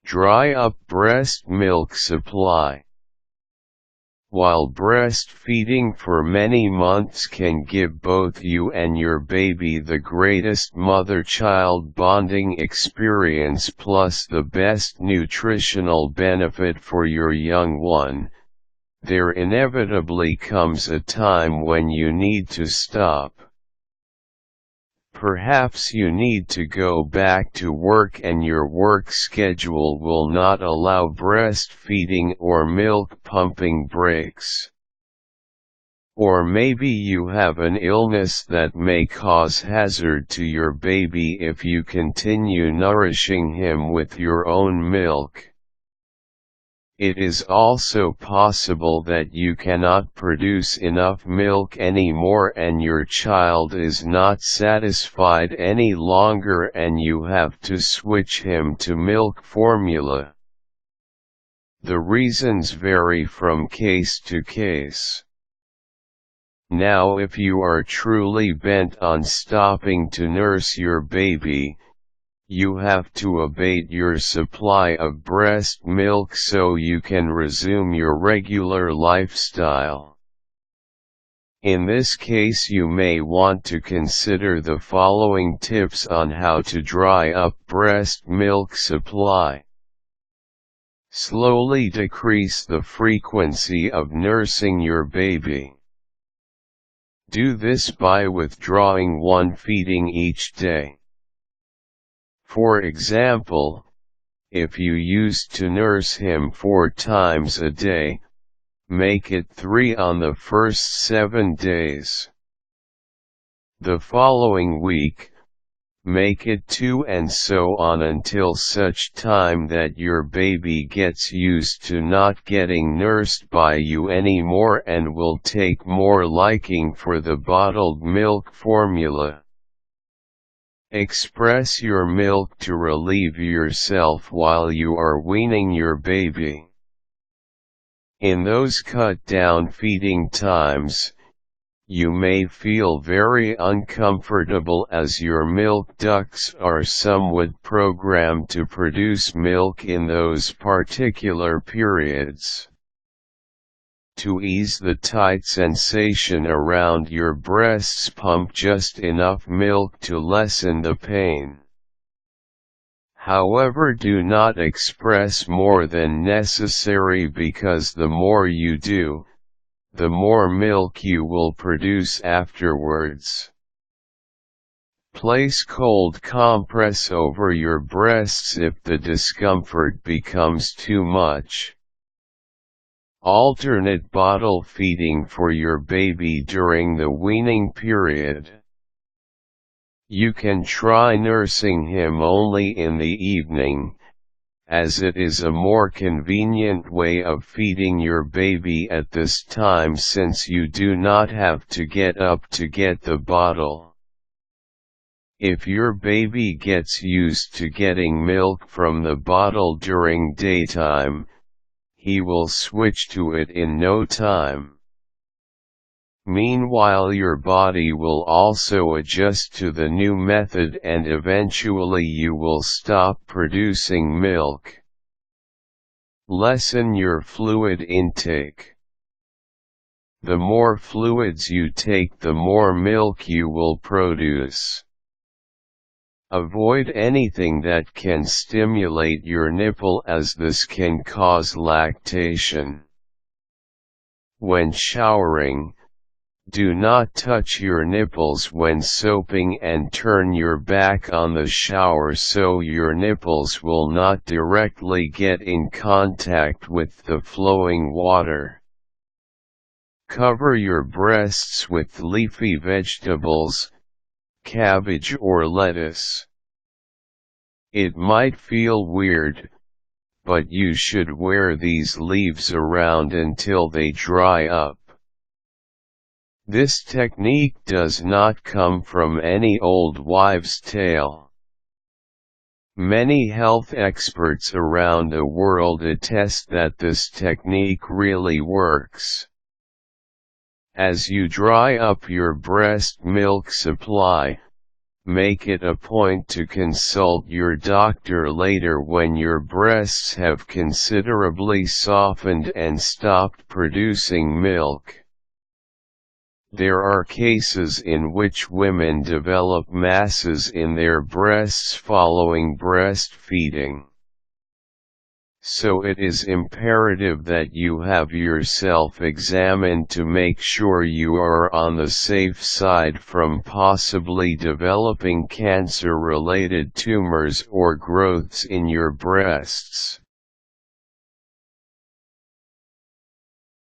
Dry up breast milk supply. While breastfeeding for many months can give both you and your baby the greatest mother-child bonding experience plus the best nutritional benefit for your young one, there inevitably comes a time when you need to stop. Perhaps you need to go back to work and your work schedule will not allow breastfeeding or milk pumping breaks. Or maybe you have an illness that may cause hazard to your baby if you continue nourishing him with your own milk. It is also possible that you cannot produce enough milk anymore and your child is not satisfied any longer and you have to switch him to milk formula. The reasons vary from case to case. Now, if you are truly bent on stopping to nurse your baby, you have to abate your supply of breast milk so you can resume your regular lifestyle. In this case, you may want to consider the following tips on how to dry up breast milk supply. Slowly decrease the frequency of nursing your baby. Do this by withdrawing one feeding each day. For example, if you used to nurse him 4 times a day, make it 3 on the first 7 days. The following week, make it 2 and so on until such time that your baby gets used to not getting nursed by you anymore and will take more liking for the bottled milk formula. Express your milk to relieve yourself while you are weaning your baby. In those cut-down feeding times, you may feel very uncomfortable as your milk ducts are somewhat programmed to produce milk in those particular periods. To ease the tight sensation around your breasts, pump just enough milk to lessen the pain. However, do not express more than necessary because the more you do, the more milk you will produce afterwards. Place cold compress over your breasts if the discomfort becomes too much. Alternate bottle feeding for your baby during the weaning period. You can try nursing him only in the evening, as it is a more convenient way of feeding your baby at this time since you do not have to get up to get the bottle. If your baby gets used to getting milk from the bottle during daytime, he will switch to it in no time. Meanwhile, your body will also adjust to the new method and eventually you will stop producing milk. Lessen your fluid intake. The more fluids you take, the more milk you will produce. Avoid anything that can stimulate your nipple as this can cause lactation. When showering, do not touch your nipples when soaping and turn your back on the shower so your nipples will not directly get in contact with the flowing water. Cover your breasts with leafy vegetables, cabbage or lettuce. It might feel weird, but you should wear these leaves around until they dry up. This technique does not come from any old wives' tale. Many health experts around the world attest that this technique really works. As you dry up your breast milk supply, Make it a point to consult your doctor later when your breasts have considerably softened and stopped producing milk. There are cases in which women develop masses in their breasts following breastfeeding. So it is imperative that you have yourself examined to make sure you are on the safe side from possibly developing cancer-related tumors or growths in your breasts.